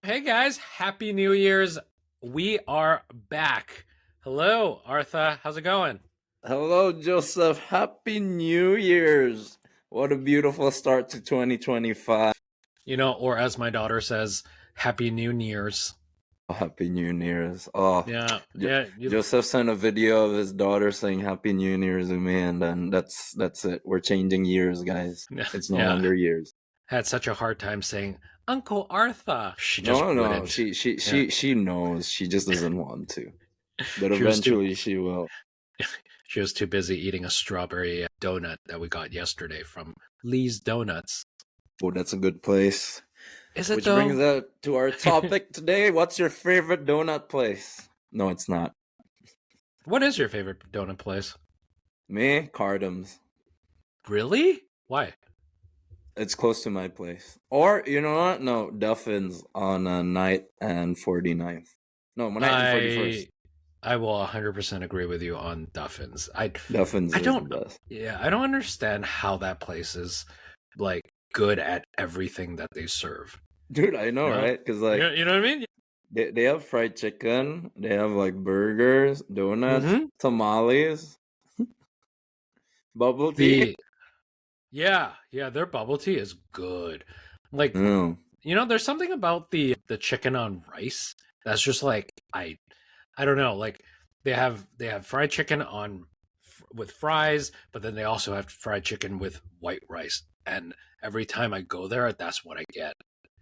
Hey guys, Happy New Year's. We are back. Hello, Artha. How's it going? Hello, Joseph. Happy New Year's. What a beautiful start to 2025. Or as my daughter says, Happy New Year's. Happy New Year's. Oh, Yeah, Jo- yeah. Joseph sent a video of his daughter saying Happy New Year's to me, and then that's it. We're changing years, guys. It's no Yeah. longer years. Had such a hard time saying Uncle Artha. She just No, no, wouldn't. she she Yeah. she she knows. She just doesn't want to. But She was too eventually she will. she was too busy eating a strawberry donut that we got yesterday from Lee's Donuts. Oh, that's a good place. Is it Which brings though? us to our topic today. What's your favorite donut place? No, it's not. What is your favorite donut place? Me, Cardam's. Really? Why? It's close to my place. Or, you know what? No, Duffins on 9th and 49th. No, 9th and 41st. I I will 100% agree with you on Duffins. Duffins I is the don't best. yeah, I don't understand how that place is like good at everything that they serve. Dude, I know, You know? right? Because, like, You know what I mean? they have fried chicken, they have, like, burgers, donuts, Mm-hmm. tamales, bubble tea. The yeah, their bubble tea is good. Like, Mm. there's something about the chicken on rice that's just like I don't know, like they have fried chicken on with fries, but then they also have fried chicken with white rice. And every time I go there, that's what I get.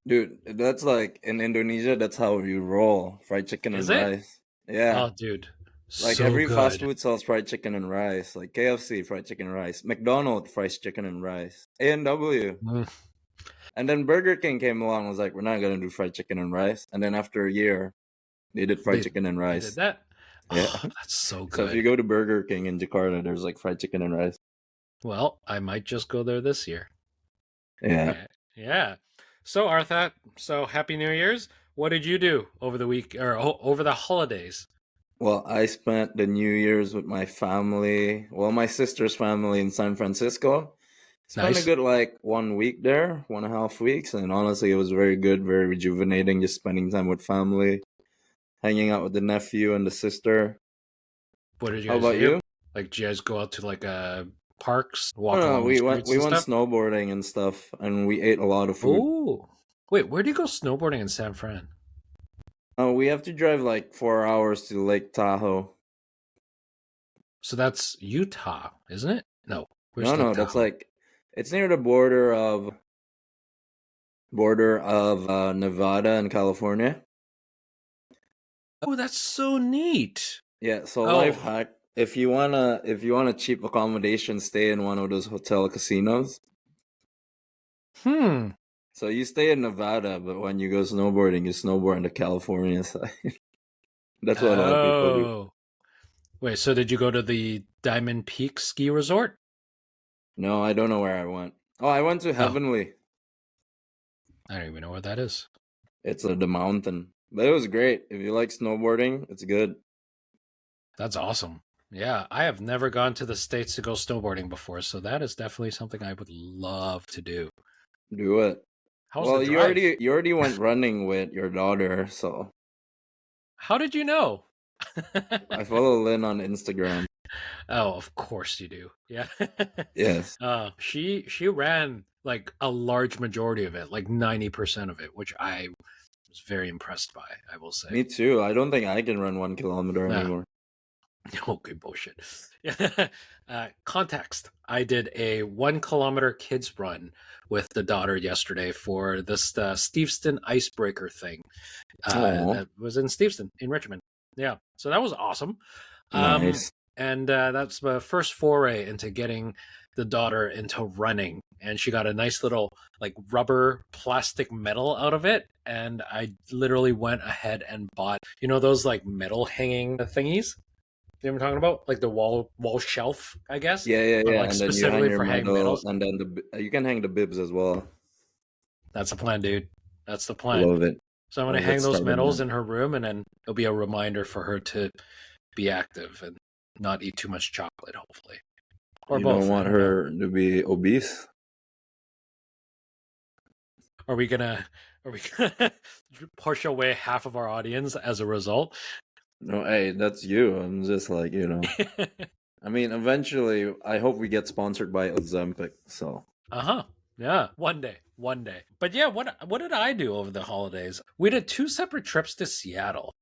Dude, that's like, in Indonesia, that's how you roll. Fried chicken and Is it? rice. Yeah. Oh, dude, Like so every fast good. food sells fried chicken and rice, like KFC fried chicken and rice, McDonald's fried chicken and rice, A&W. Mm. And then Burger King came along and was like, we're not gonna do fried chicken and rice. And then after a year, they did fried They chicken and they did rice. that. Yeah. Oh, that's so So if you good. go to Burger King in Jakarta, there's like fried chicken and rice. Well, I might just go there this year. Yeah. Yeah, yeah. So Artha, so Happy New Year's. What did you do over the week or over the holidays? Well, I spent the New Year's with my family, well, my sister's family in San Francisco. Spent a Nice. good like 1 week there, 1.5 weeks, and honestly, it was very good, very rejuvenating, just spending time with family, hanging out with the nephew and the sister. What did you How guys about do? you? Like, did you guys go out to like parks, Oh walk no, along the we went streets we and went stuff? snowboarding and stuff, and we ate a lot of food. Oh, wait, where do you go snowboarding in San Fran? Oh, we have to drive like 4 hours to Lake Tahoe. So that's Utah, isn't it? No, No, where's Lake no, that's Tahoe? like it's near the border of Nevada and California. Oh, that's so neat. Yeah, so life Oh, hack. If you wanna cheap accommodation, stay in one of those hotel casinos. hmm. So you stay in Nevada, but when you go snowboarding, you snowboard on the California side. That's what a lot of people do. Oh, wait. So did you go to the Diamond Peak ski resort? No, I don't know where I went. Oh, I went to Oh, Heavenly. I don't even know what that is. It's the mountain. But it was great. If you like snowboarding, it's good. That's awesome. Yeah, I have never gone to the States to go snowboarding before, so that is definitely something I would love to do. Do it. How's the Well, you drive? already you already went running with your daughter, so How did you know? I follow Lynn on Instagram. Oh, of course you do. Yeah. Yes. She ran like a large majority of it, like 90% of it, which I was very impressed by, I will say. Me too. I don't think I can run 1 kilometer Yeah. anymore. Okay, bullshit. Yeah. Context. I did a 1 kilometer kids run with the daughter yesterday for this Steveston icebreaker thing. Oh, That was in Steveston, in Richmond. Yeah. So that was awesome. Um, nice. and that's the first foray into getting the daughter into running. And she got a nice little like rubber plastic medal out of it. And I literally went ahead and bought, those like metal hanging thingies. You know what I'm talking about? Like the wall shelf, I guess, Yeah, yeah, but yeah. like And then you hang specifically your for hanging medal, medals. and then you can hang the bibs as well. That's the plan, dude. That's the plan. Love it. So I'm gonna Love it. hang those Started medals now. in her room, and then it'll be a reminder for her to be active and not eat too much chocolate, hopefully, or You don't both. I want don't know. her to be obese. Are we gonna push away half of our audience as a result? No, hey, that's you. I'm just like, I mean, eventually, I hope we get sponsored by Ozempic. So, Uh-huh. Yeah, one day. But yeah, what did I do over the holidays? We did 2 separate trips to Seattle.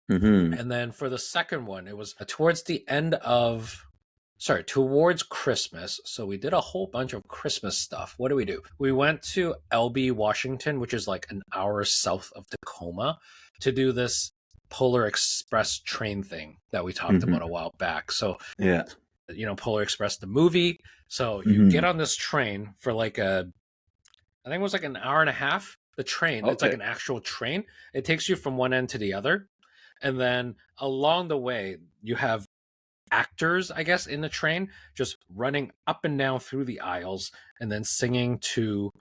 And then for the second one, it was towards Christmas. So we did a whole bunch of Christmas stuff. What do we do? We went to LB, Washington, which is like an hour south of Tacoma, to do this Polar Express train thing that we talked about a while back. So, yeah. Polar Express, the movie. So you get on this train for I think it was like an hour and a half. The train, It's like an actual train. It takes you from one end to the other. And then along the way, you have actors, I guess, in the train just running up and down through the aisles and then singing to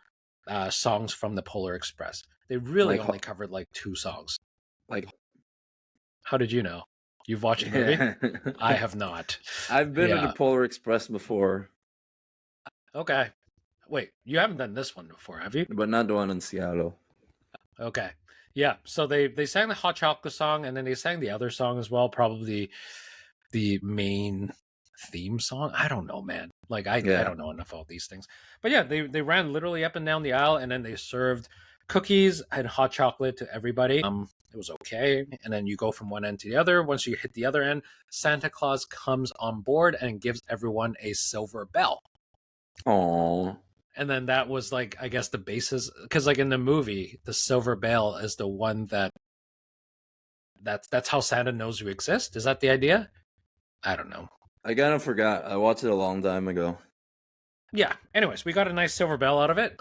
songs from the Polar Express. They really only covered like 2 songs. Like, how did you know? You've watched the movie? I have not. I've been to the Polar Express before. Okay. Wait, you haven't done this one before, have you? But not the one in Seattle. Okay. Yeah, so they sang the Hot Chocolate song, and then they sang the other song as well, probably the main theme song. I don't know, man. Like, I don't know enough about these things. But yeah, they ran literally up and down the aisle, and then they served cookies and hot chocolate to everybody. It was okay. And then you go from one end to the other. Once you hit the other end, Santa Claus comes on board and gives everyone a silver bell. Aww. And then that was like, I guess, the basis, because like in the movie, the silver bell is the one that's how Santa knows you exist. Is that the idea? I don't know. I kind of forgot. I watched it a long time ago. Yeah. Anyways, we got a nice silver bell out of it.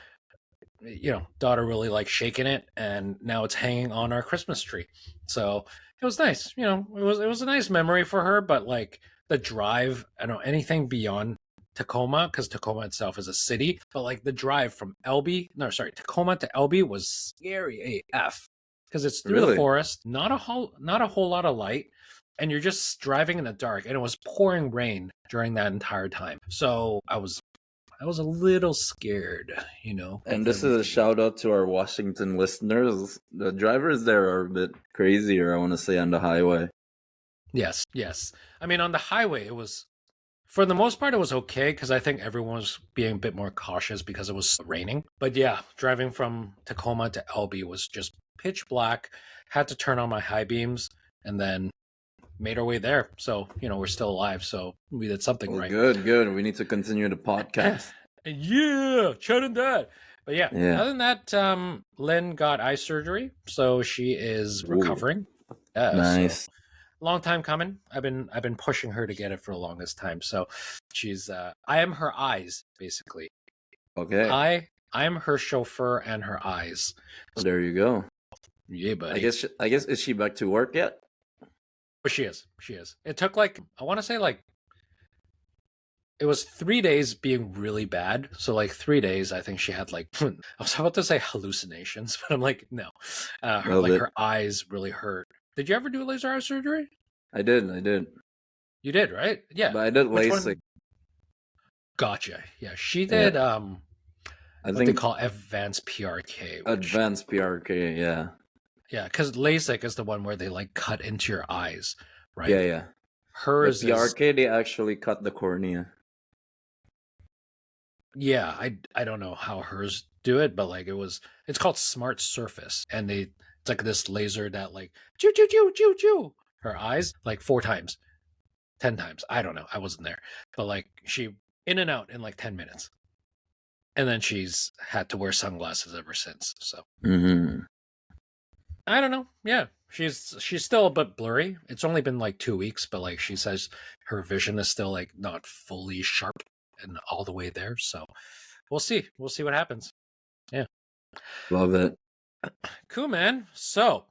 Daughter really liked shaking it, and now it's hanging on our Christmas tree. So it was nice. It was a nice memory for her. But like the drive, I don't know anything beyond Tacoma, because Tacoma itself is a city, but like the drive from Tacoma to LB was scary AF, because it's through the forest, not a whole lot of light, and you're just driving in the dark, and it was pouring rain during that entire time. So I was a little scared, And this is a shout out to our Washington listeners. The drivers there are a bit crazier, I want to say, on the highway. Yes. I mean, on the highway, it was, for the most part, it was okay, because I think everyone was being a bit more cautious because it was raining. But yeah, driving from Tacoma to LB was just pitch black. Had to turn on my high beams, and then made our way there. So, we're still alive. So we did something right. Good. We need to continue the podcast. Yeah, Chad and Dad. But yeah, other than that, Lynn got eye surgery. So she is recovering. Nice. So, long time coming. I've been pushing her to get it for the longest time. So she's I am her eyes, basically. Okay. I am her chauffeur and her eyes. So there you go. Yeah, buddy. I guess is she back to work yet? But she is. It took I want to say it was 3 days being really bad. So 3 days, I think she had I was about to say hallucinations, but I'm like, no. Her eyes really hurt. Did you ever do laser eye surgery? I did. You did, right? Yeah. But I did LASIK. Gotcha. Yeah, she did I think they call advanced PRK. Advanced PRK, yeah. Yeah, because LASIK is the one where they cut into your eyes, right? Yeah. Hers the PRK, they actually cut the cornea. Yeah, I don't know how hers do it, but it's called Smart Surface, and it's like this laser that choo choo choo choo choo her eyes 4 times, 10 times. I don't know. I wasn't there, but she in and out in 10 minutes, and then she's had to wear sunglasses ever since. So I don't know. Yeah, she's still a bit blurry. It's only been 2 weeks, but she says her vision is still not fully sharp and all the way there. So we'll see what happens. Yeah, love it. Cool, man. So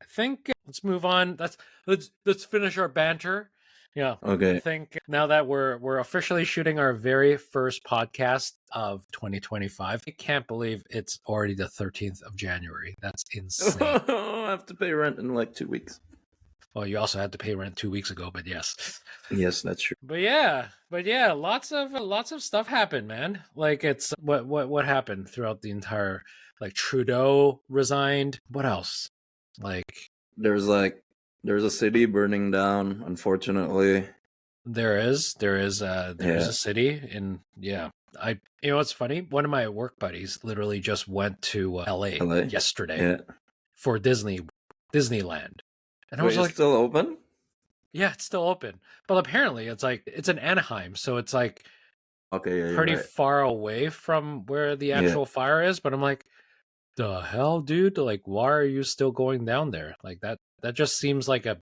I think let's move on. Let's finish our banter. Yeah. Okay. I think now that we're officially shooting our very first podcast of 2025, I can't believe it's already the 13th of January. That's insane. I have to pay rent in 2 weeks. Well, you also had to pay rent 2 weeks ago, but yes. Yes, that's true. But yeah, lots of stuff happened, man. Like it's what happened throughout the entire, like Trudeau resigned. What else? Like There's a city burning down, unfortunately. there is Yeah, a city in, yeah. What's funny? One of my work buddies literally just went to LA LA. yesterday Yeah. for Disneyland. And I Wait, was it's like, still open? yeah, it's still open. But apparently it's like it's in Anaheim, so it's like Okay, yeah, you're pretty right. far away from where the Yeah. actual fire is, but I'm like, the hell, dude? Like, why are you still going down there? Like that just seems like a,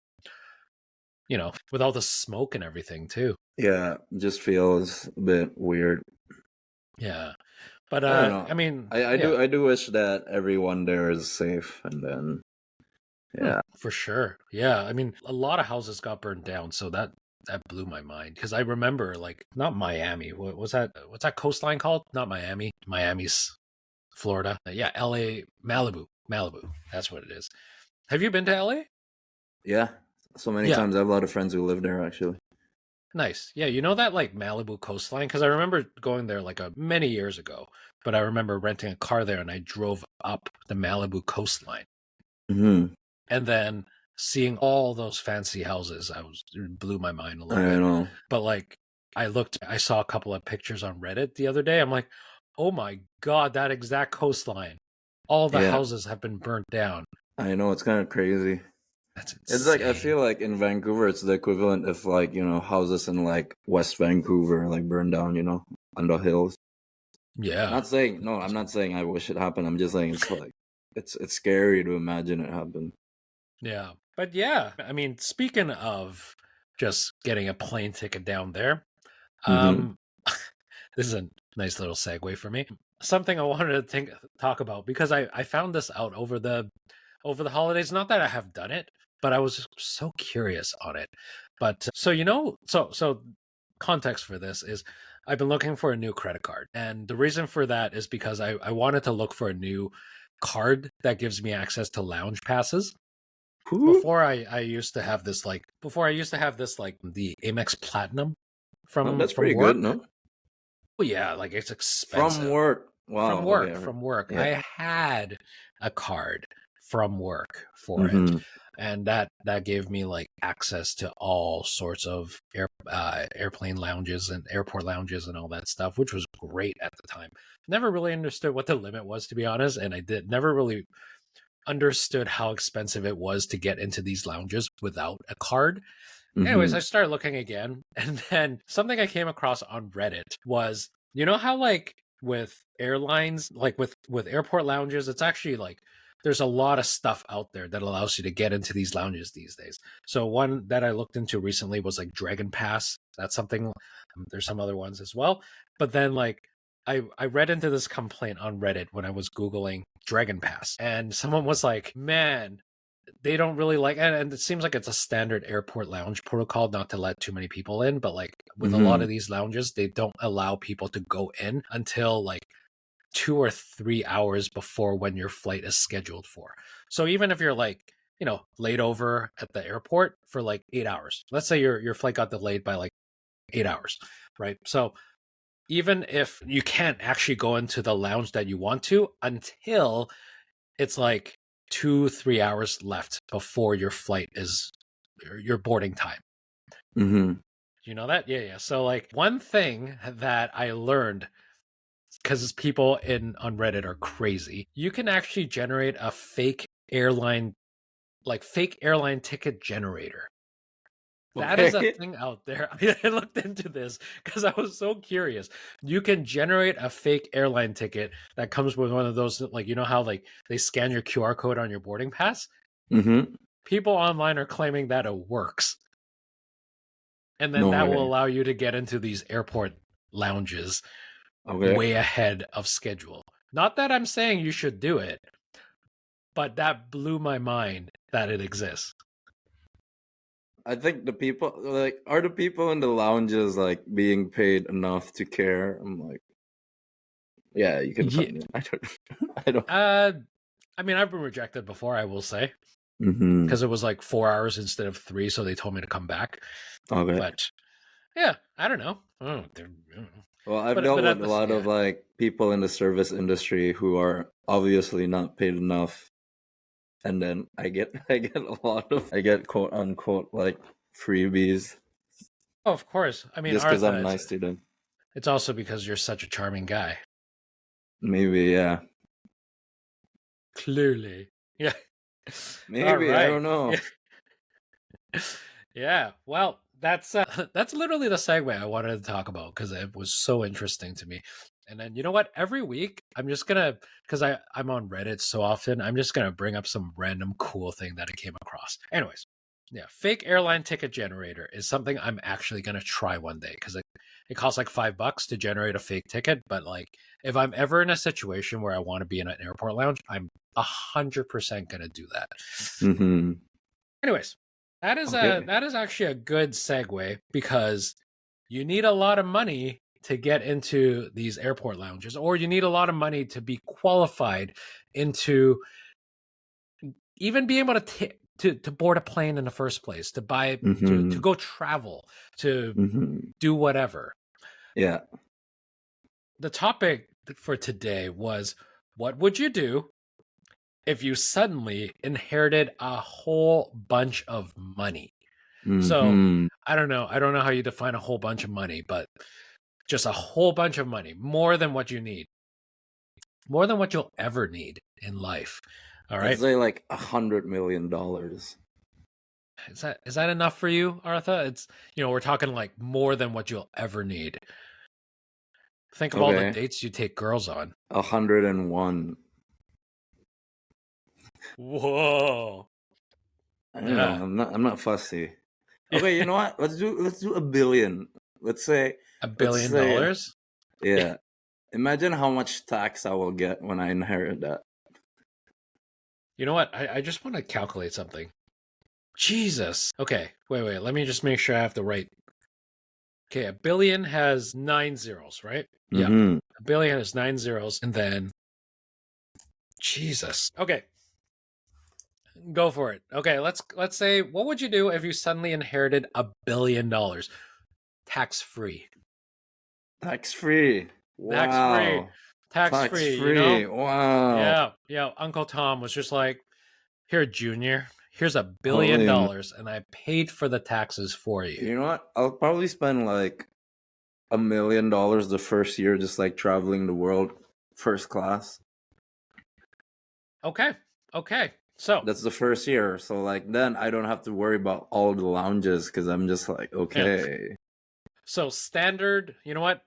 with all the smoke and everything too. Yeah, just feels a bit weird. Yeah. But I don't know. I mean, I yeah. do I do wish that everyone there is safe, and then yeah. For sure. Yeah. I mean, a lot of houses got burned down, so that blew my mind because I remember, like, not Miami. What was that? What's that coastline called? Not Miami. Miami's Florida. Yeah, LA, Malibu. That's what it is. Have you been to LA? Yeah. So many Yeah. times I have a lot of friends who live there actually. Nice. Yeah, you know that, like, Malibu coastline? Because I remember going there like many years ago, but I remember renting a car there and I drove up the Malibu coastline Mm-hmm. and then seeing all those fancy houses. It blew my mind a I little bit. know. But like, I saw a couple of pictures on Reddit the other day. I'm like, oh my God, that exact coastline. All the Yeah, houses have been burnt down. I know, it's kind of crazy. That's It's like I insane. feel like in Vancouver it's the equivalent of like, houses in like West Vancouver like burned down, on the hills. Yeah. Not saying no, I'm not saying I wish it happened. I'm just saying it's like it's scary to imagine it happen. Yeah. But yeah, I mean, speaking of just getting a plane ticket down there, Mm-hmm. um, this is a nice little segue for me. Something I wanted to talk about because I found this out over the holidays. Not that I have done it, but I was so curious on it. But so so context for this is I've been looking for a new credit card, and the reason for that is because I wanted to look for a new card that gives me access to lounge passes. Who? I used to have this, like, the Amex Platinum Oh, from that's pretty good, work. no? Well, yeah, like it's From expensive. work. From Wow. Okay. work, from work. Yeah. I had a card from work for it, Mm-hmm. and that gave me like access to all sorts of airplane lounges and airport lounges and all that stuff, which was great at the time. Never really understood what the limit was, to be honest, and I did never really understood how expensive it was to get into these lounges without a card. Anyways, Mm-hmm. I started looking again, and then something I came across on Reddit was, how like with airlines, like with airport lounges, it's actually like there's a lot of stuff out there that allows you to get into these lounges these days. So one that I looked into recently was like Dragon Pass. That's something. There's some other ones as well, but then like I read into this complaint on Reddit when I was Googling Dragon Pass, and someone was like, man, they don't really like, and it seems like it's a standard airport lounge protocol not to let too many people in, but like with a lot Mm-hmm. of these lounges, they don't allow people to go in until like 2 or 3 hours before when your flight is scheduled for. So even if you're like, laid over at the airport for like 8 hours, let's say your flight got delayed by like 8 hours, right? So even if you can't actually go into the lounge that you want to until it's like 2-3 hours left before your flight is your boarding time. Mm-hmm. You know that? Yeah. So like one thing that I learned, because people on Reddit are crazy, you can actually generate a fake airline ticket generator. That is a Okay. thing out there. I looked into this because I was so curious. You can generate a fake airline ticket that comes with one of those, like, how like they scan your QR code on your boarding pass. Mm-hmm. People online are claiming that it works. And then No that will way. allow you to get into these airport lounges Okay. way ahead of schedule. Not that I'm saying you should do it, but that blew my mind that it exists. I think the people like are the people in the lounges like being paid enough to care. I'm like, yeah, you can Yeah. find it. I don't. I don't. Uh, I mean, I've been rejected before, I will say. Mm-hmm. because it was like 4 hours instead of 3, so they told me to come back. Okay. But yeah, I don't know. Well, I've But dealt at with a this, lot of yeah. like people in the service industry who are obviously not paid enough, and then I get a lot of I get quote unquote like freebies Oh, of course. I mean, just because Artha, I'm nice to them. it's also because you're such a charming guy. Maybe, yeah. Clearly. Yeah. All Maybe, I right. don't know. Yeah. Yeah. Well, that's literally the segue I wanted to talk about because it was so interesting to me. And then you know what? Every week I'm just gonna because I'm on Reddit so often, I'm just gonna bring up some random cool thing that I came across. Anyways, yeah, fake airline ticket generator is something I'm actually gonna try one day because it costs like $5 to generate a fake ticket. But like if I'm ever in a situation where I want to be in an airport lounge, I'm 100% gonna do that. Mm-hmm. Anyways, Okay. that is actually a good segue because you need a lot of money to get into these airport lounges, or you need a lot of money to be qualified into even being able to board a plane in the first place, to buy to Mm-hmm. go travel, to Mm-hmm. do whatever. Yeah. The topic for today was what would you do if you suddenly inherited a whole bunch of money? So Mm-hmm. I don't know. I don't know how you define a whole bunch of money, but just a whole bunch of money, more than what you need, more than what you'll ever need in life. All Let's right. say like $100 million. Is that enough for you, Artha? It's we're talking like more than what you'll ever need. Think of all the Okay. dates you take girls on. 101. Whoa. I don't know. Yeah. I'm not fussy. Yeah. Okay, you know what? Let's do a billion. Let's say A let's billion say dollars? yeah. Imagine how much tax I will get when I inherit that. You know what? I just want to calculate something. Jesus. Okay. Wait. Let me just make sure I have the right. Okay, a billion has 9 zeros, right? Yeah. Mm-hmm. A billion has 9 zeros, and then Jesus. Okay, go for it. Okay, let's say what would you do if you suddenly inherited $1 billion, tax free, Tax free. tax free, Wow. tax Tax free? free. Wow. Yeah, yeah. Uncle Tom was just like, here, Junior. Here's $1 billion, Holy. and I paid for the taxes for you. You know what? I'll probably spend like $1 million the first year just like traveling the world first class. Okay, okay. So That's the first year. So like then I don't have to worry about all the lounges because I'm just like, yeah. okay. So standard. You know what?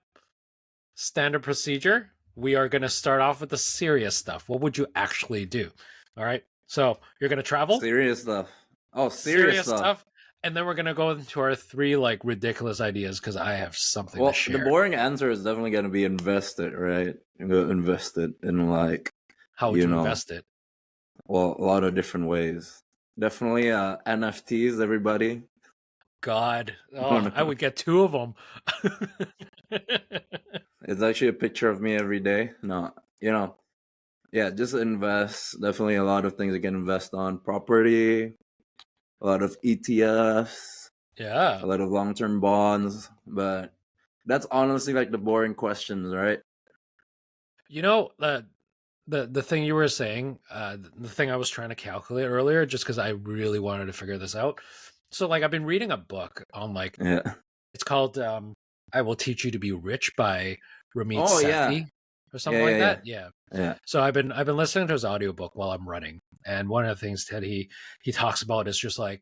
Standard procedure. We are going to start off with the serious stuff. What would you actually do? All right. So you're going to travel, Serious stuff. Oh, serious serious stuff. stuff. And then we're going to go into our 3 like ridiculous ideas because I have something to Well, the share. boring answer is definitely gonna be invested, right? You're gonna invest it in like, How would you you know, invest it? well, a lot of different ways. Definitely NFTs, everybody. God. Oh, Oh, no. I would get 2 of them. It's actually a picture of me every day. No, yeah, just invest. Definitely a lot of things you can invest on. Property, a lot of ETFs, Yeah. a lot of long-term bonds. But that's honestly like the boring questions, right? You know, the thing you were saying, the thing I was trying to calculate earlier, just because I really wanted to figure this out. So, like, I've been reading a book on like Yeah. it's called "I Will Teach You to Be Rich" by Ramit Oh yeah. Sethi or Yeah, something yeah, like yeah. that. Yeah. Yeah. So I've been listening to his audiobook while I'm running, and one of the things that he talks about is just like,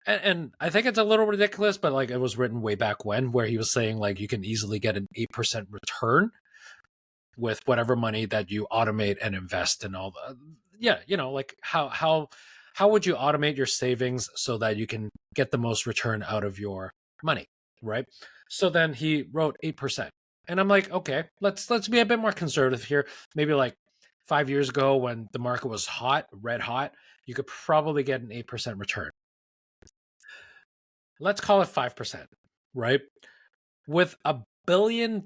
and I think it's a little ridiculous, but like it was written way back when, where he was saying like you can easily get an 8% return with whatever money that you automate and invest and all the yeah, like how would you automate your savings so that you can get the most return out of your money, right? So then he wrote 8%. And I'm like, okay, let's be a bit more conservative here. Maybe like 5 years ago when the market was hot, red hot, you could probably get an 8% return. Let's call it 5%, right? With $1 billion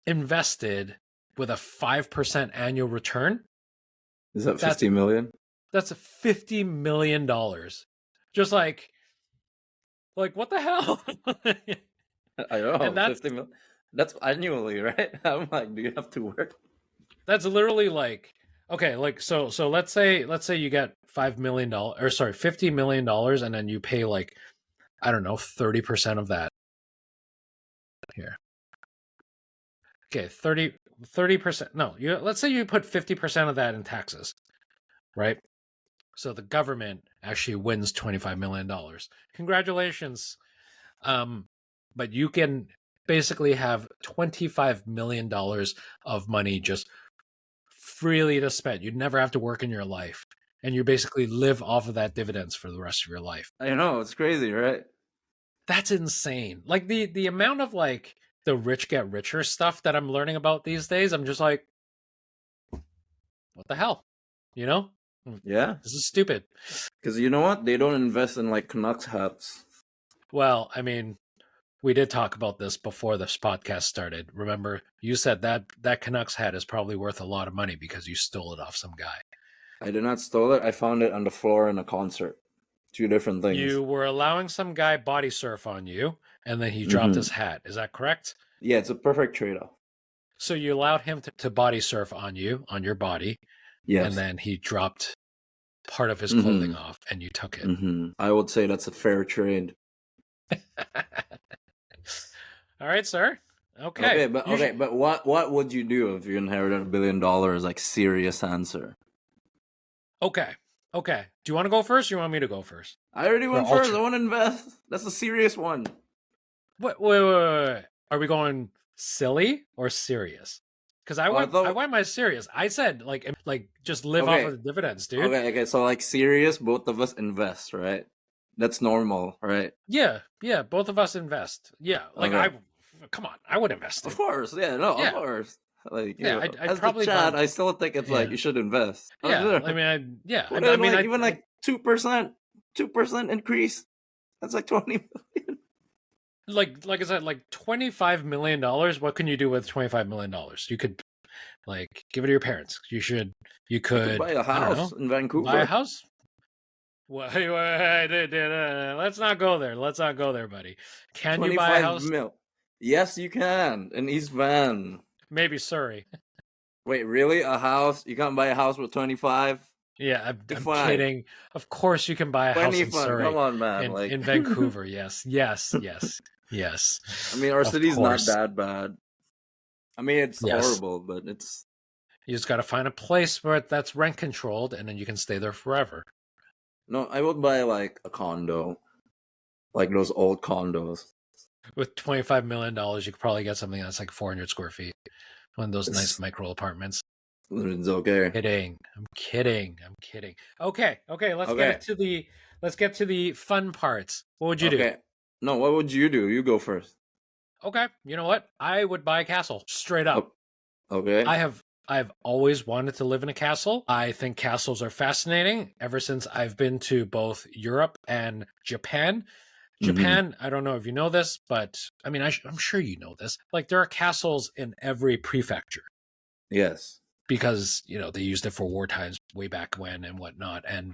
invested with a 5% annual return, Is that that's 50 million? That's $50 million. Just like what the hell? I know, And 50 million. That's annually, right? I'm like, do you have to work? that's literally like, okay, like so let's say you get $5 million, or sorry, $50 million, and then you pay like, I don't know, 30% of that. Here. Okay, 30%. No, let's say you put 50% of that in taxes, right? So the government actually wins $25 million. Congratulations. But you can basically have $25 million of money just freely to spend. You'd never have to work in your life. And you basically live off of that dividends for the rest of your life. I know, it's crazy, right? That's insane. Like the amount of like the rich get richer stuff that I'm learning about these days, I'm just like, what the hell? You know? Yeah. This is stupid. Because you know what? They don't invest in like Canucks hats. Well, I mean, we did talk about this before this podcast started. Remember, you said that Canucks hat is probably worth a lot of money because you stole it off some guy. I did not steal it. I found it on the floor in a concert. Two different things. You were allowing some guy body surf on you, and then he dropped his hat. Is that correct? Yeah, it's a perfect trade-off. So you allowed him to body surf on you, on your body, Yes. and then he dropped part of his clothing off, and you took it. I would say that's a fair trade. All right, sir. Okay. But what would you do if you inherited $1 billion? Like, serious answer. Okay. Do you want to go first? Or you want me to go first? I already went first. I want to invest. That's a serious one. Wait. Are we going silly or serious? Because I went my serious. I said like just live off of the dividends, dude. Okay. So like serious, both of us invest, right? That's normal, right? Yeah. Both of us invest. Yeah. Like come on, I would invest. Of course, yeah. No, of course. Like, you know, I'd probably chat, I still think it's like you should invest. Yeah, I mean, even like 2% increase. That's like 20 million. Like I said, like $25 million. What can you do with $25 million? You could like give it to your parents. You could buy a house in Vancouver. Buy a house. Wait, let's not go there. Buddy. Can you buy a house? Yes, you can in East Van. Maybe Surrey. Wait, really? A house? You can't buy a house with 25? Yeah, I'm kidding. Of course you can buy a house in Surrey. Come on, man. In Vancouver, yes. I mean, our city's not that bad. I mean, it's horrible, but it's... You just got to find a place where that's rent controlled, and then you can stay there forever. No, I would buy like a condo. Like those old condos. With $25 million, you could probably get something that's like 400 square feet. One of those nice micro apartments. It's okay. I'm kidding. Okay. Let's get to the fun parts. What would you do? No, what would you do? You go first. Okay. You know what? I would buy a castle. Straight up. Okay. I've always wanted to live in a castle. I think castles are fascinating ever since I've been to both Europe and Japan. Japan, I don't know if you know this, but I mean, I'm sure you know this. Like, there are castles in every prefecture. Yes. Because, you know, they used it for war times way back when and whatnot. And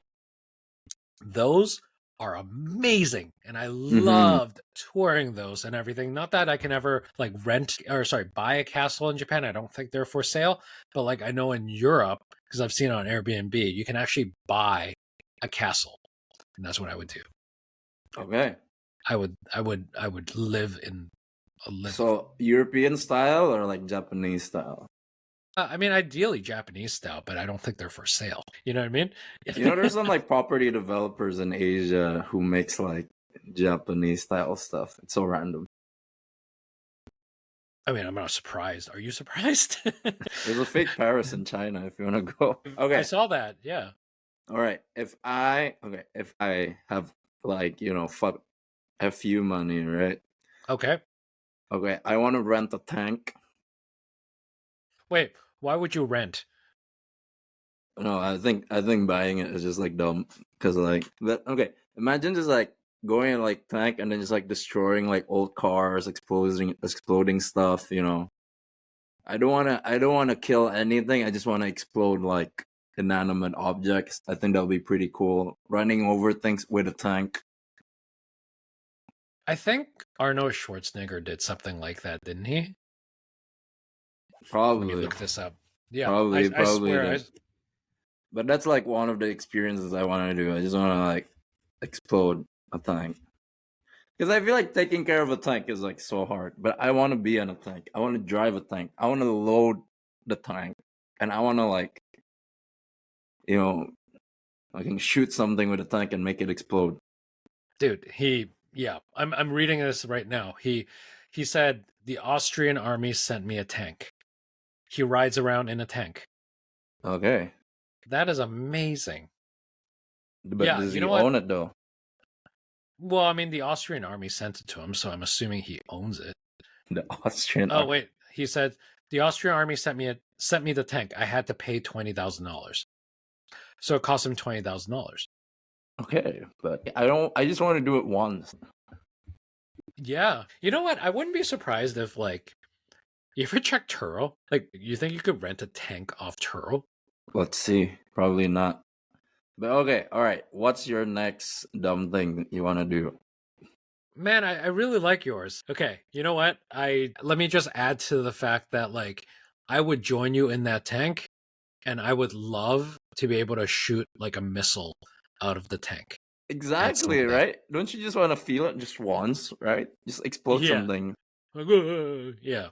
those are amazing. And I loved touring those and everything. Not that I can ever like buy a castle in Japan. I don't think they're for sale. But like, I know in Europe, because I've seen it on Airbnb, you can actually buy a castle. And that's what I would do. Okay. I would live in a So European style or like Japanese style? I mean, ideally Japanese style, but I don't think they're for sale. You know what I mean? You know, there's some like property developers in Asia who makes like Japanese style stuff. It's so random. I mean, I'm not surprised. Are you surprised? There's a fake Paris in China if you want to go. Okay. I saw that. Yeah. All right. If I have like, you know, a few money, right? Okay. I want to rent a tank. Wait, why would you rent? No, I think buying it is just like dumb because like imagine just like going in like tank and then just like destroying like old cars, exploding stuff, you know. I don't want to kill anything. I just want to explode like inanimate objects. I think that would be pretty cool. Running over things with a tank. I think Arnold Schwarzenegger did something like that, didn't he? Let me Probably. look this up. Yeah, I Probably swear. did. But that's like one of the experiences I want to do. I just want to like explode a tank. Because I feel like taking care of a tank is like so hard. But I want to be in a tank. I want to drive a tank. I want to load the tank. And I want to like, you know, I can shoot something with a tank and make it explode. Dude, I'm reading this right now. He said the Austrian army sent me a tank. He rides around in a tank. Okay. That is amazing. But Yeah, does you he know what? own it though? Well, I mean, the Austrian army sent it to him, so I'm assuming he owns it. The Austrian Oh army. wait, he said the Austrian army sent me the tank. I had to pay $20,000, so it cost him $20,000. Okay, but I just want to do it once. Yeah, you know what? I wouldn't be surprised if like you ever check Turo. Like, you think you could rent a tank off Turo? Let's see. Probably not. But okay, all right. What's your next dumb thing you want to do? Man, I really like yours. Okay, you know what? Let me just add to the fact that like I would join you in that tank, and I would love to be able to shoot like a missile out of the tank at Exactly, something. right? Don't you just want to feel it just once, right? Just explode Yeah. something. Like, yeah.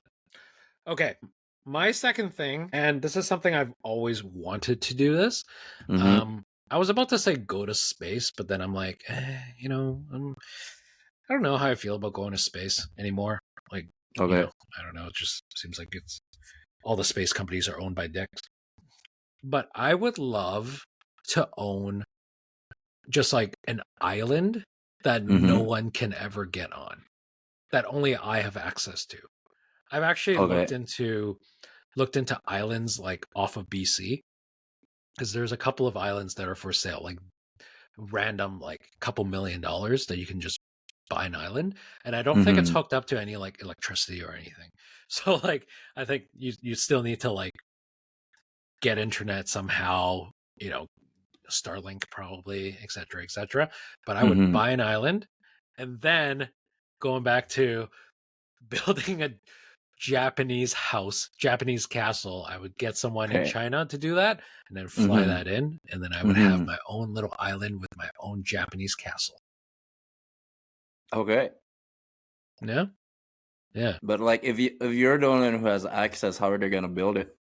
Okay. My second thing, and this is something I've always wanted to do this. Mm-hmm. I was about to say go to space, but then I'm like, I don't know how I feel about going to space anymore. Like, Okay. I don't know. It just seems like it's all the space companies are owned by dicks. But I would love to own just like an island that no Mm-hmm. one can ever get on, that only I have access to. I've actually Okay. looked into islands like off of BC, because there's a couple of islands that are for sale, like random, like couple $1 million that you can just buy an island, and I don't think it's Mm-hmm. hooked up to any like electricity or anything. So like I think you still need to like get internet somehow, Starlink probably, etc., etc. But I would Mm-hmm. buy an island, and then going back to building a Japanese house, Japanese castle, I would get someone in Okay. China to do that, and then fly Mm-hmm. that in, and then I would have Mm-hmm. my own little island with my own Japanese castle. Okay. Yeah, yeah. But like if you're the one who has access, how are they gonna build it?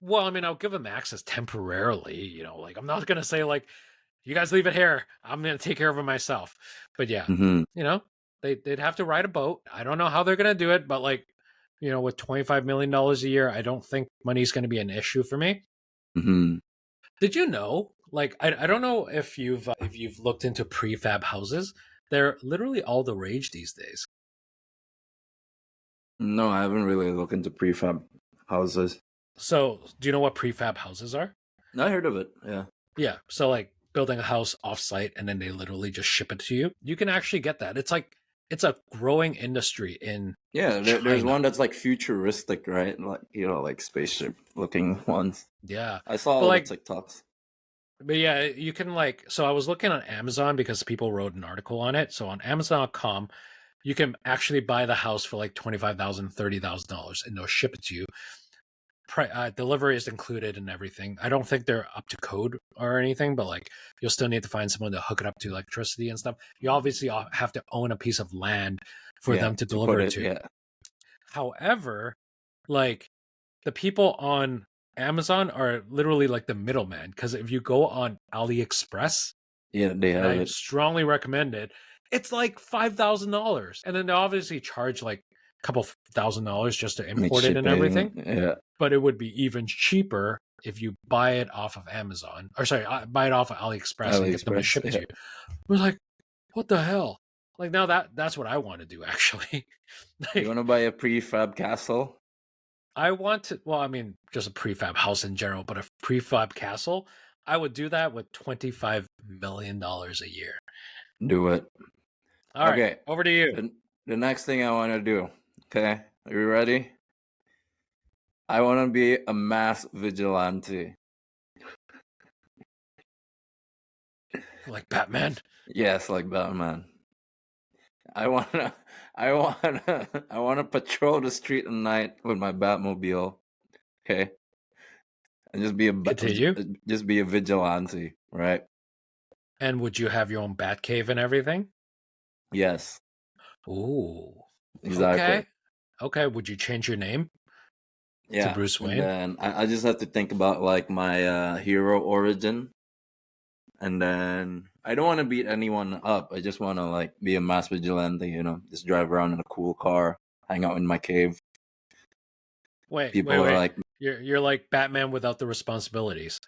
Well, I mean, I'll give them access temporarily. Like I'm not gonna say like, you guys leave it here. I'm gonna take care of it myself. But yeah, Mm-hmm. they'd have to ride a boat. I don't know how they're gonna do it, but like, with $25 million a year, I don't think money's gonna be an issue for me. Mm-hmm. Did you know? Like, I don't know if you've looked into prefab houses. They're literally all the rage these days. No, I haven't really looked into prefab houses. So, do you know what prefab houses are? I heard of it. Yeah. Yeah. So, like building a house offsite and then they literally just ship it to you. You can actually get that. It's a growing industry in Yeah, there's China. one that's like futuristic, right? Like like spaceship looking ones. Yeah. I saw But all the like, TikToks. but yeah, you can like. So I was looking on Amazon because people wrote an article on it. So on Amazon.com, you can actually buy the house for like $25,000, $30,000, and they'll ship it to you. Delivery is included and everything. I don't think they're up to code or anything, but like you'll still need to find someone to hook it up to electricity and stuff. You obviously have to own a piece of land for Yeah, them to to deliver put it it. to. Yeah, However, like the people on Amazon are literally like the middleman, because if you go on AliExpress, yeah, they and have I it. strongly recommend it, it's like $5,000, and then they obviously charge like a couple $1,000 just to Like import it and shipping. everything. Yeah, But it would be even cheaper if you buy it off of Amazon, or sorry, buy it off of AliExpress and get them to AliExpress. ship it to Yeah. you. We're like, what the hell? Like now that's what I want to do actually. You Like want to buy a prefab castle? I want to, well, I mean, just a prefab house in general, but a prefab castle, I would do that with $25 million a year. Do it. All right, Okay. over to you. The next thing I want to do. Okay, are you ready? I want to be a mass vigilante. Like Batman? Yes, like Batman. I wanna, I wanna patrol the street at night with my Batmobile. Okay, and Continue. just be a vigilante, right? And would you have your own bat cave and everything? Yes, Ooh. exactly. Okay. Okay. Would you change your name to Yeah, Bruce and Wayne? then I just have to think about like my hero origin, and then I don't want to beat anyone up. I just want to like be a mass vigilante, just drive around in a cool car, hang out in my cave. Wait, wait, People are wait. like, You're like Batman without the responsibilities.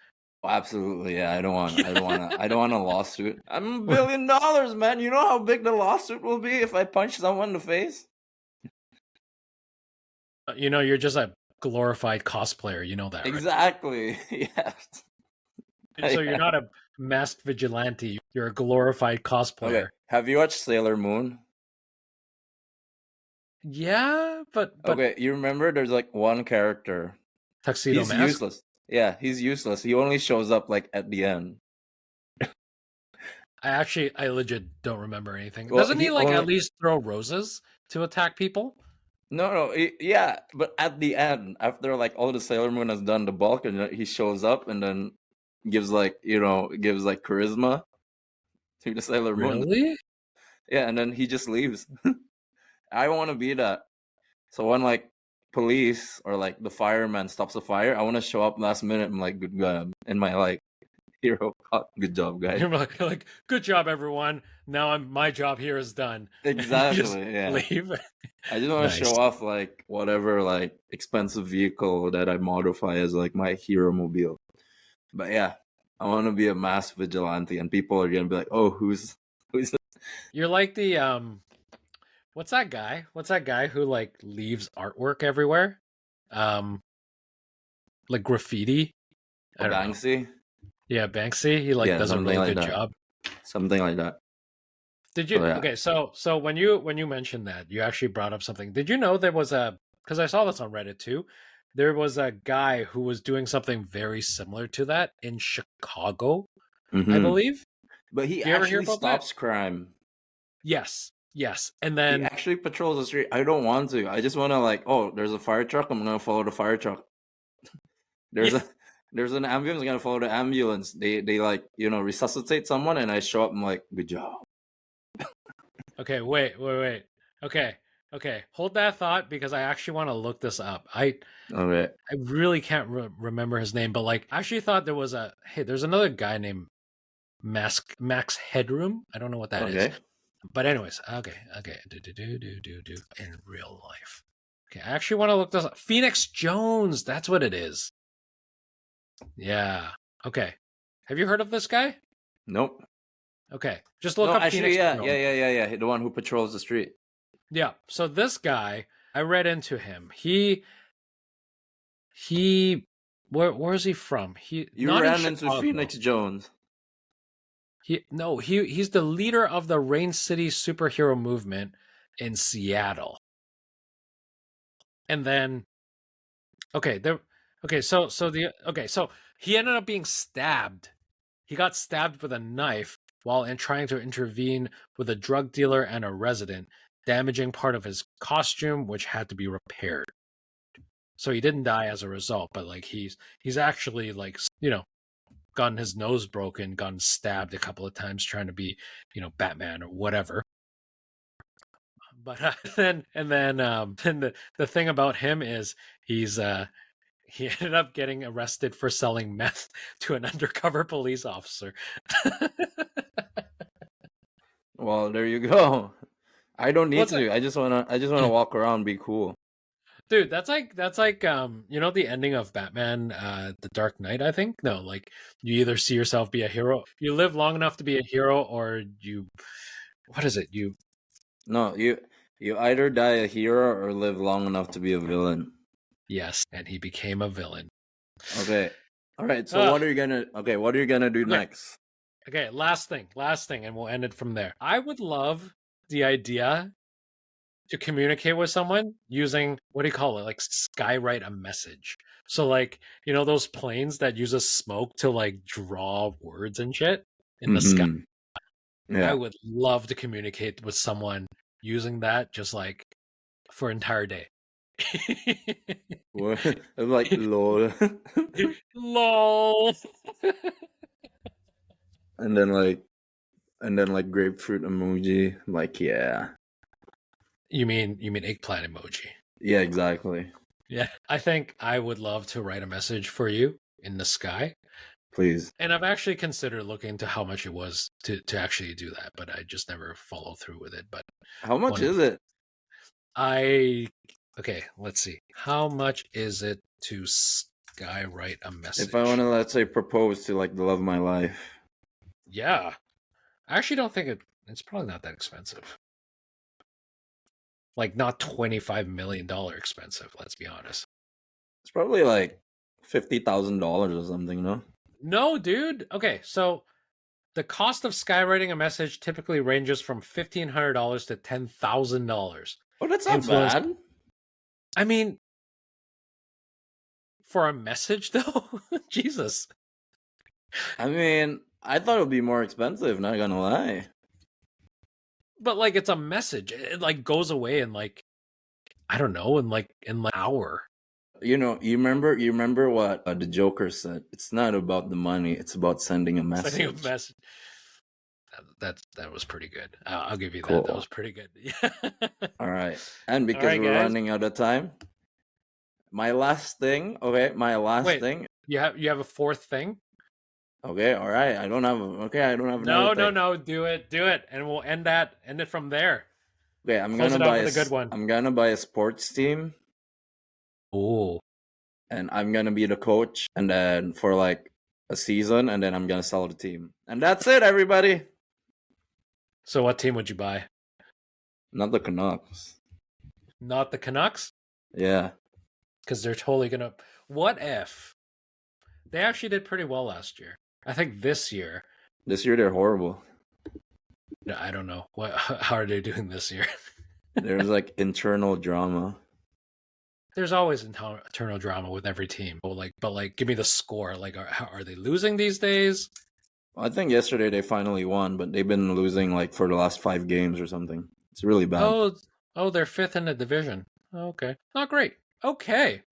"Oh, absolutely, yeah. I don't want a lawsuit. I'm $1 billion, man. You know how big the lawsuit will be if I punch someone in the face? You know, you're just a glorified cosplayer. You know that, right? Exactly. Yes. So you're Yeah. not a masked vigilante. You're a glorified Okay. cosplayer. Have you watched Sailor Moon? Yeah, but Okay, you remember there's like one character. tuxedo He's mask. useless. Yeah, he's useless. He only shows up like at the end. I legit don't remember anything. Well, Doesn't he he like at only least throw roses to attack people? no, yeah, but at the end, after like all the Sailor Moon has done the bulk, and he shows up and then gives like charisma to the Sailor Moon. Really? Yeah, and then he just leaves. I want to be that. So when like police or like the fireman stops a fire, I want to show up last minute and like good guy in my like hero. Good job, guys. You're like, good job, everyone. Now my job here is done. And you just Exactly. Yeah. leave. I just want to Nice. show off like whatever like expensive vehicle that I modify as like my hero mobile. But yeah, I want to be a mass vigilante, and people are gonna be like, "Oh, who's?" You're like the what's that guy? What's that guy who like leaves artwork everywhere? Like graffiti. I don't know. Banksy? Yeah, Banksy. He like Yeah, does a something really like good that. job. Something like that. Did So you? yeah. Okay, so when you mentioned that, you actually brought up something. Did you know there was a? Because I saw this on Reddit too. There was a guy who was doing something very similar to that in Chicago, I Hmm. believe. But he Do you ever hear actually about that? stops crime. Yes, yes. And He then actually patrols the street. I don't want to. I just want to like, oh, there's a fire truck. I'm gonna follow the fire truck. There's yeah. a there's an ambulance. I'm gonna follow the ambulance. They like resuscitate someone, and I show up. I'm like, good job. Okay, wait. Okay, okay. Hold that thought because I actually want to look this up. All right. I really can't remember his name, but like, I actually thought there was a. Hey, there's another guy named Max Headroom. I don't know what that is. Okay. But anyways, okay. Do in real life. Okay, I actually want to look this up. Phoenix Jones, that's what it is. Yeah. Okay. Have you heard of this guy? Nope. Okay. Just look No, up actually, Phoenix yeah, Jones. yeah. The one who patrols the street. Yeah. So this guy, I read into him. He where is he from? He You not in ran into Chicago. Phoenix Jones. He's the leader of the Rain City superhero movement in Seattle. And then so he ended up being stabbed. He got stabbed with a knife while trying to intervene with a drug dealer and a resident, damaging part of his costume, which had to be repaired. So he didn't die as a result, but like he's actually like gotten his nose broken, gotten stabbed a couple of times trying to be Batman or whatever. But then the thing about him is he's he ended up getting arrested for selling meth to an undercover police officer. Well, there you go. I don't need What's to. I just wanna walk around, be cool. Dude, that's like the ending of Batman The Dark Knight, I think. No, like you either see yourself be a hero, you live long enough to be a hero, or you what is it? No, you either die a hero or live long enough to be a villain. Yes, and he became a villain. Okay. All right. So what are you gonna do Okay. next? Okay, last thing, and we'll end it from there. I would love the idea to communicate with someone using what do you call it? Like skywrite a message. So like, those planes that uses smoke to like draw words and shit. in the sky. Yeah. I would love to communicate with someone using that just like for an entire day. What? I'm like, lol. Lol. and then like grapefruit emoji. Like, yeah. You mean eggplant emoji? Yeah, exactly. Yeah. I think I would love to write a message for you in the sky. Please. And I've actually considered looking into how much it was to actually do that, but I just never follow through with it. But How much is it? Okay, let's see. How much is it to skywrite a message? If I want to, let's say, propose to like the love of my life. Yeah. I actually don't think it's probably not that expensive. Like not $25 million expensive, let's be honest. It's probably like $50,000 or something, no? No, dude. Okay, so the cost of skywriting a message typically ranges from $1,500 to $10,000. Oh, that's not bad. I mean, for a message though, Jesus. I mean, I thought it would be more expensive, not gonna lie. But like it's a message. It like goes away in like I don't know, in like an hour. You remember what the Joker said? It's not about the money, it's about sending a message. Sending a message. That was pretty good. I'll give you Cool. that. That was pretty good. Yeah. All right. And because we're running out of time, my last thing. You have a fourth thing? Okay, all right. I don't have No. Do it. And we'll end it from there. Okay, I'm gonna buy a sports team. Oh. And I'm gonna be the coach, and then for like a season, and then I'm gonna sell the team. And that's it, everybody. So what team would you buy? Not the Canucks. Not the Canucks? Yeah. Because they're totally gonna. What if they actually did pretty well last year? I think this year. This year they're horrible. I don't know. How are they doing this year? There's like internal drama. There's always internal drama with every team. But give me the score. Like, are they losing these days? I think yesterday they finally won, but they've been losing like for the last 5 games or something. It's really bad. Oh, they're 5th in the division. Okay, not great. Okay.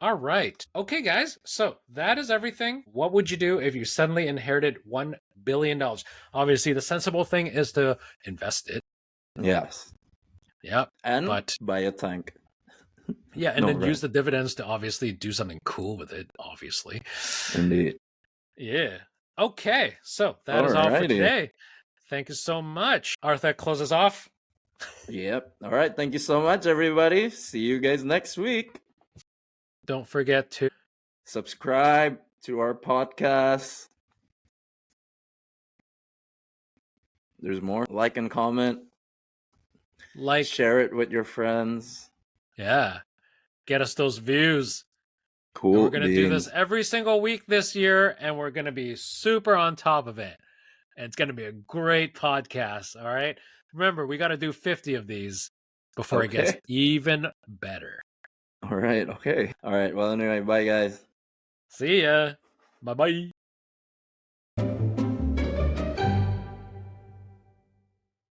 All right. Okay, guys. So that is everything. What would you do if you suddenly inherited $1 billion? Obviously, the sensible thing is to invest it. Yes. Yep. And buy a tank. Yeah, and then use the dividends to obviously do something cool with it, obviously. Indeed. Yeah. Okay. So that is all for today. Thank you so much. Artha, close us off. Yep. All right. Thank you so much, everybody. See you guys next week. Don't forget to subscribe to our podcast. There's more. Like and comment. Share it with your friends. Yeah. Get us those views. Cool. And we're going to do this every single week this year, and we're going to be super on top of it. And it's going to be a great podcast. All right. Remember, we got to do 50 of these before it gets even better. All right. Okay. All right. Well, anyway, bye, guys. See ya. Bye-bye.